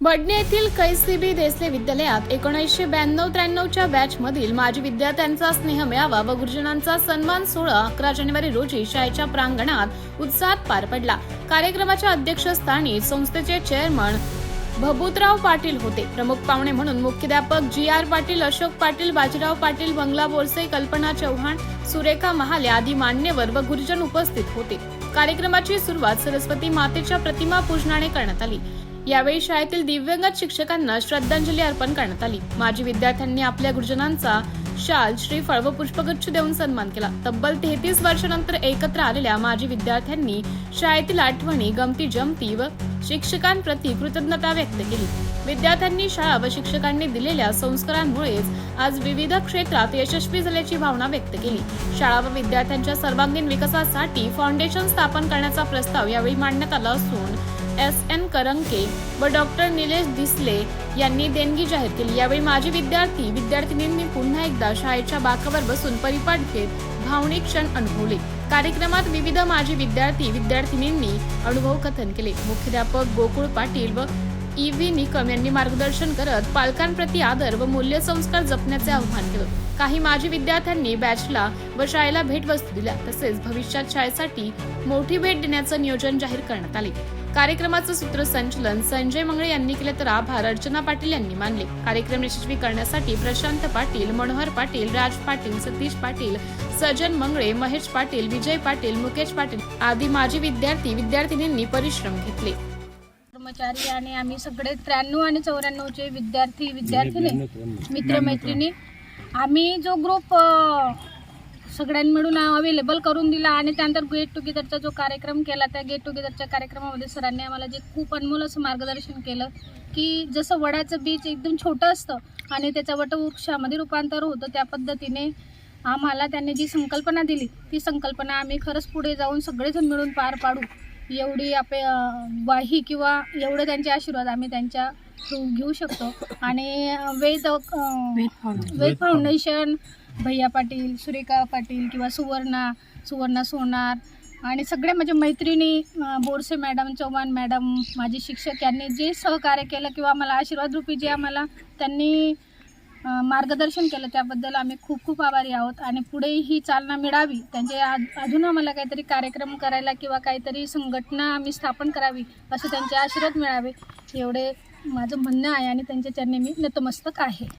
बडणे येथील कैसीबी देसले विद्यालयात 1992-93च्या बॅचमधील माजी विद्यार्थ्यांचा स्नेह मेळावा व गुरुजनांचा सन्मान सोहळा 11 जानेवारी रोजी शाळेच्या प्रांगणात उत्साहात पार पडला। कार्यक्रमाच्या अध्यक्षस्थानी संस्थेचे चेअरमन भबूतराव पाटील होते। प्रमुख पाहुणे म्हणून मुख्याध्यापक जी.आर. पाटील, अशोक पाटील, बाजीराव पाटील, बंगला बोरसे, कल्पना चव्हाण, सुरेखा महाले आदी मान्यवर व गुरुजन उपस्थित होते। कार्यक्रमाची सुरुवात सरस्वती मातेच्या प्रतिमा पूजनाने करण्यात आली। यावेळी शाळेतील दिव्यांगत शिक्षकांना श्रद्धांजली अर्पण करण्यात आली। माजी विद्यार्थ्यांनी आपल्या गुरुजनांचा शाल, श्रीफळ व पुष्पगुच्छ देऊन सन्मान केला। तब्बल 33 वर्षांनंतर एकत्र आलेल्या माजी विद्यार्थ्यांनी शाळेतील आठवणी, गमती जमती व शिक्षकांप्रती कृतज्ञता व्यक्त केली। विद्यार्थ्यांनी शाळा व शिक्षकांनी दिलेल्या संस्कारांमुळेच आज विविध क्षेत्रात यशस्वी झाल्याची भावना व्यक्त केली। शाळा व विद्यार्थ्यांच्या सर्वांगीण विकासासाठी फाउंडेशन स्थापन करण्याचा प्रस्ताव यावेळी मांडण्यात आला असून S.N. करंके व डॉक्टर निलेश दिसले यांनी देणगी जाहीर केली। यावेळी माजी विद्यार्थी-विद्यार्थिनींनी पुन्हा एकदा शाळेच्या बाकावर बसून परिपाठ घेत भावनिक क्षण अनुभवले। कार्यक्रमात विविध माजी विद्यार्थी-विद्यार्थिनींनी अनुभव कथन केले। मुख्याध्यापक गोकुळ पाटील व E.V. निकम यांनी मार्गदर्शन करत पालकांप्रती आदर व मूल्यसंस्कार जपण्याचे आवाहन केले। काही माजी विद्यार्थ्यांनी बॅचला व शाळेला भेटवस्तू दिल्या, तसेच भविष्यात शाळेसाठी मोठी भेट देण्याचं नियोजन जाहीर करण्यात आले। कार्यक्रमाचं सूत्रसंचालन संजय मंगळे यांनी केले तर आभार अर्चना पाटील यांनी मानले। कार्यक्रम यशस्वी करण्यासाठी प्रशांत पाटील, मनोहर पाटील, राज पाटील, सतीश पाटील, सजन मंगळे, महेश पाटील, विजय पाटील, मुकेश पाटील आदी माजी विद्यार्थी-विद्यार्थिनींनी परिश्रम घेतले। कर्मचारी आणि आम्ही सगळे 93 आणि 94चे विद्यार्थी-विद्यार्थिनी, मित्रमैत्रिणी आम्ही जो ग्रुप सगळ्यांनी मिळून अवेलेबल करून दिला आणि त्यानंतर गेट टुगेदरचा जो कार्यक्रम केला, त्या गेट टुगेदरच्या कार्यक्रमामध्ये सरांनी आम्हाला जे खूप अनमोल असं मार्गदर्शन केलं की जसं वडाचं बीज एकदम छोटं असतं आणि त्याचं वटवृक्षामध्ये रूपांतर होतं, त्या पद्धतीने आम्हाला त्यांनी जी संकल्पना दिली ती संकल्पना आम्ही खरंच पुढे जाऊन सगळेजण मिळून पार पाडू एवढी ग्वाही किंवा एवढं त्यांचे आशीर्वाद आम्ही त्यांच्या थ्रू घेऊ शकतो। आणि वेद फाउंडेशन, भैया पाटील, सुरेखा पाटील किंवा सुवर्णा सोनार आणि सगळे माझ्या मैत्रिणी, बोरसे मॅडम, चव्हाण मॅडम, माझे शिक्षक यांनी जे सहकार्य केलं किंवा आम्हाला आशीर्वाद रूपी जे आम्हाला त्यांनी मार्गदर्शन केलं त्याबद्दल आम्ही खूप खूप आभारी आहोत। आणि पुढेही ही चालना मिळावी, त्यांचे अजून आम्हाला काहीतरी कार्यक्रम करायला किंवा काहीतरी संघटना आम्ही स्थापन करावी असं त्यांचे आशीर्वाद मिळावे एवढे माझं म्हणणं आहे आणि त्यांच्या चरणी मी नतमस्तक आहे।